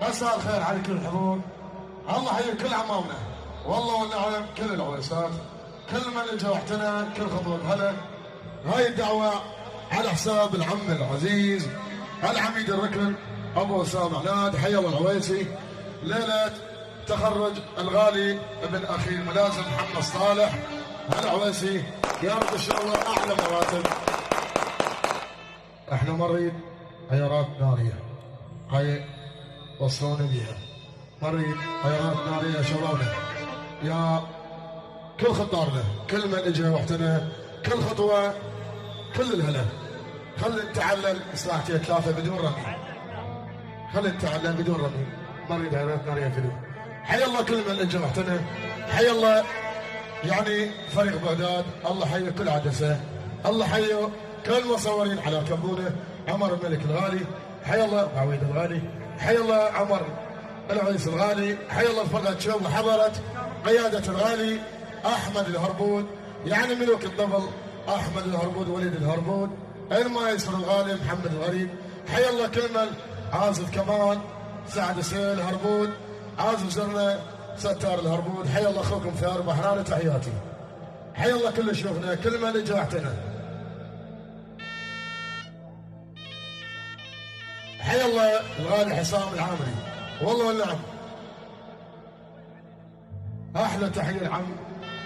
مساء الخير على كل الحضور. الله يحيي كل عمامنا والله والنعم، كل العويسات، كل من اجى واحتنى، كل خطوه بهلا. هاي الدعوه على حساب العم العزيز العميد الركن ابو اسامه عناد، حي الله العويسي، ليله تخرج الغالي ابن اخي الملازم محمد صالح العويسي. يا رب ان شاء الله اعلى مراتب. احنا مريض عيارات ناريه، هاي وصلونا بيها. مريض عيارات ناريه يا شبابنا، يا كل خطارنا، كل من اجى واحتنى، كل خطوه، كل الهلا. خلي نتعلم ساعتين ثلاثه بدون رمي، خلي نتعلم بدون رمي. مريض عيارات ناريه فيلم. حي الله كل من اجى واحتنى، حي الله يعني فريق بغداد، الله حي كل عدسه، الله حي كل المصورين على كبونه، عمر الملك الغالي، حي الله عويد الغالي، حي الله عمر العويس الغالي، حي الله الفرقة شوب وحضرت قيادة الغالي أحمد الهربود، يعني ملوك الطبل أحمد الهربود، وليد الهربود، المايسترو الغالي محمد الغريب، حي الله كل من عازف كمان سعد السيل الهربود، عازف زرنا ستار الهربود، حي الله اخوكم ثار بحران، تحياتي. حي الله كل شيوخنا، كل من اجى واحتنى. حي الله الغالي حسام العامري، والله والنعم. احلى تحيه العم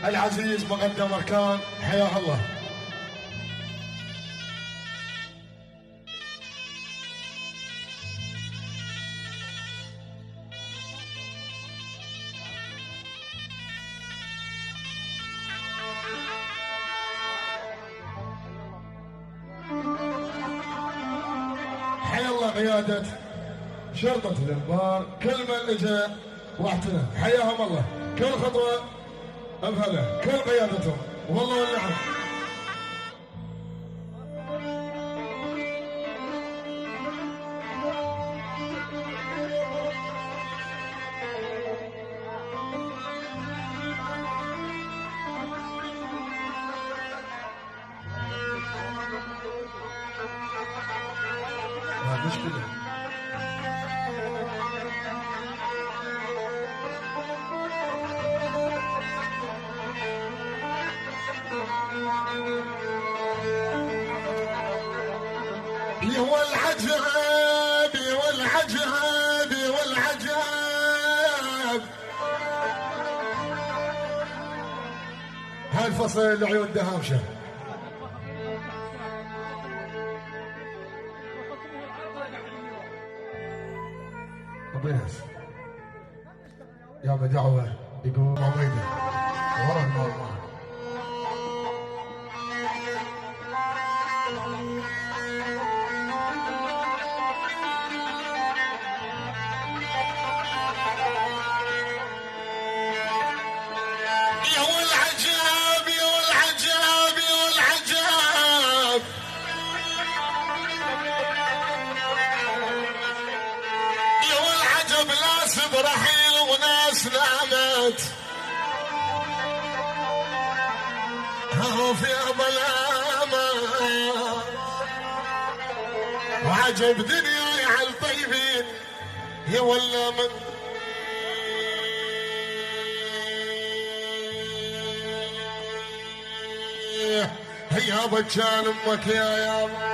العزيز مقدم اركان، حياه الله. حي الله قيادة شرطة الانبار، كل من اجى واحتنى، حياهم الله، كل خطوة بهلا، كل قيادتهم، والله والنعم. مشكلة والعجب والعجب والعجب، هالفصل العيون دهامشه. بس يا بدعوة يقول عميدة ورا المرمى. يا والعجاب يا والعجاب يا والعجاب، يا والعجب ناس برحيل وناس نامت، هو في ظلامات، وعجب دنياي على الطيبين يا ولا من هيا بجان امك يا يابا.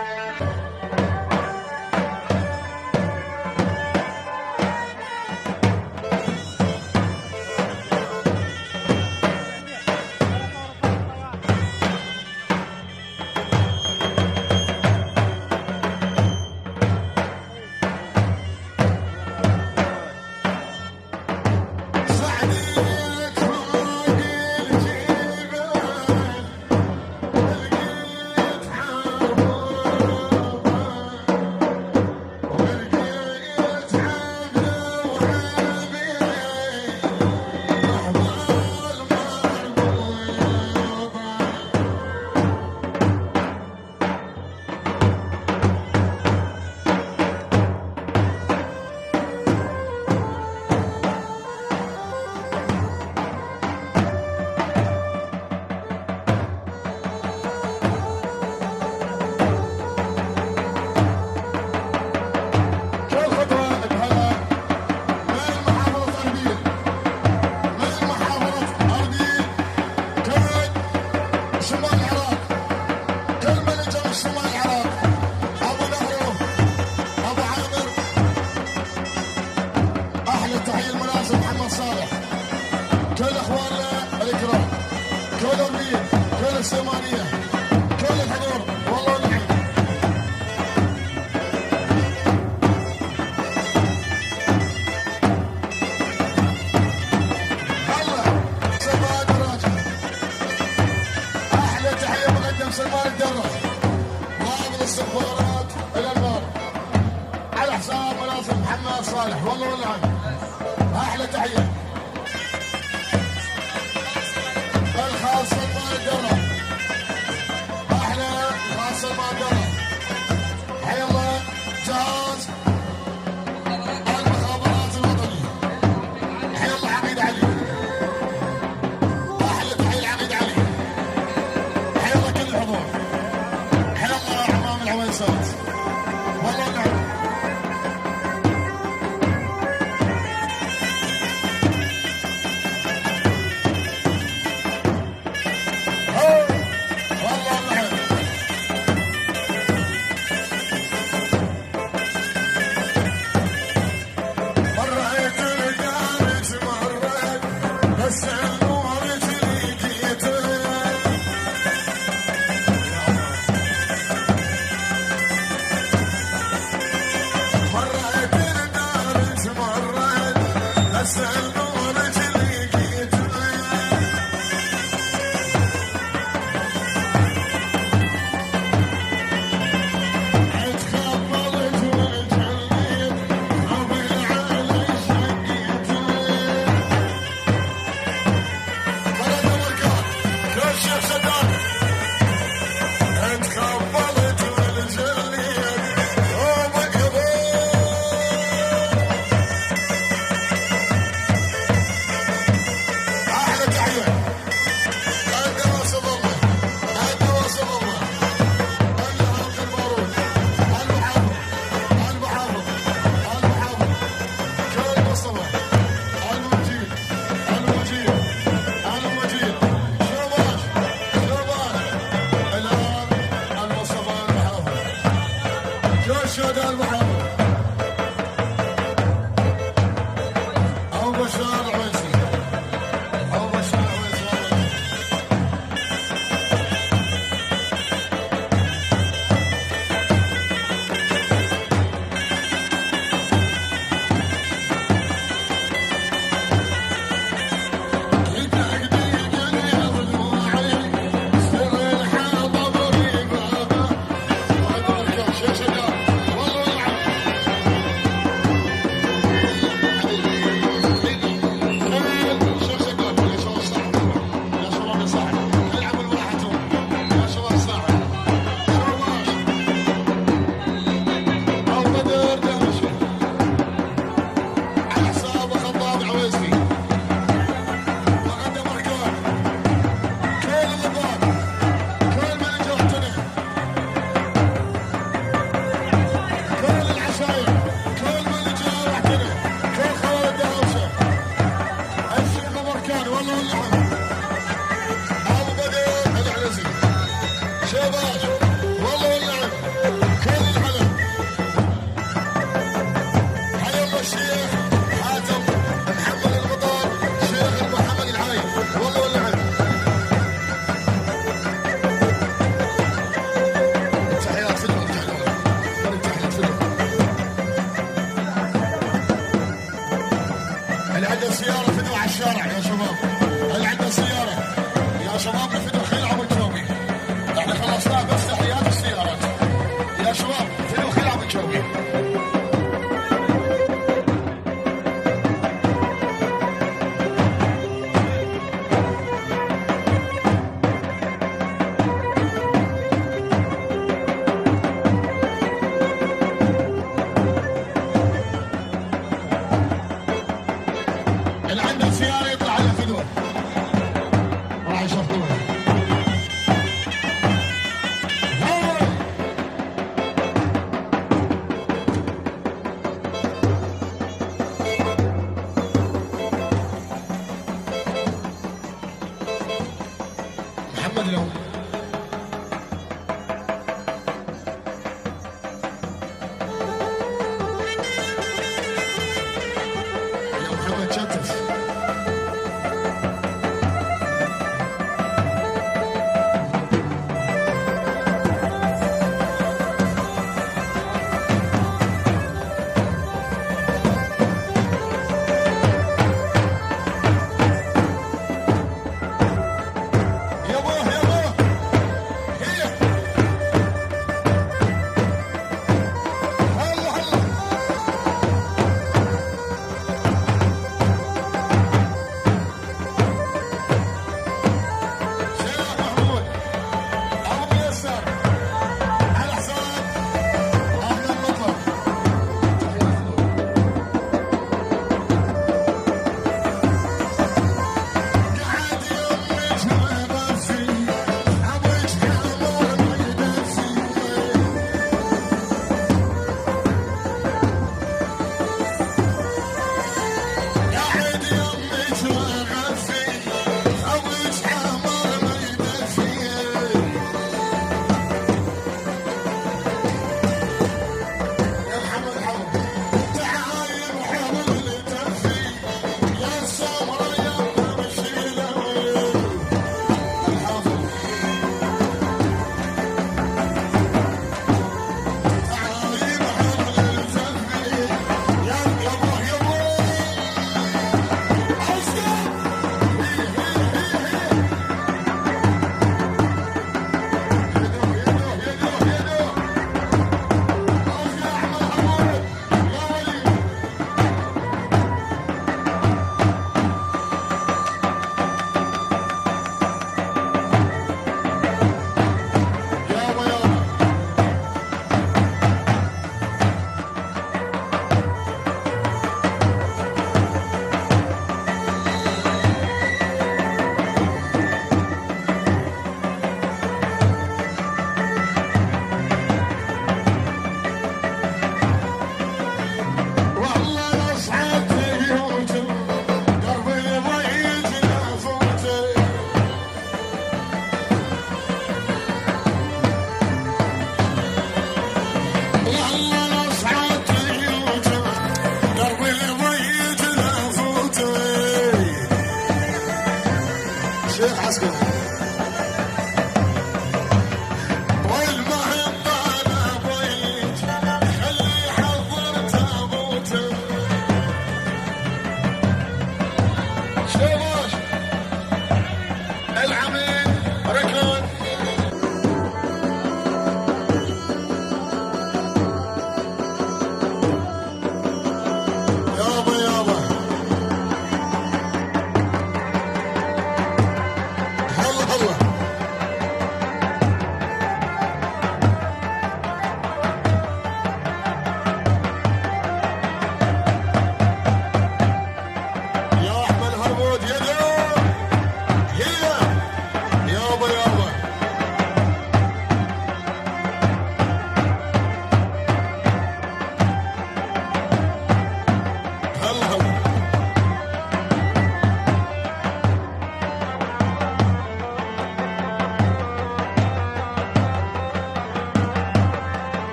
استخبارات الى النار على حساب مناصب محمد صالح. والله والله احلى تحيه. الخاص سلمان الدرة، احلى الخاص سلمان الدرة. حي الله جهاز المخابرات الوطني. حي الله عقيد علي، احلى تحيه لعقيد علي. حي الله كل الحضور. حي الله عمام العويسات. والله نعم. شهداء المحافظة.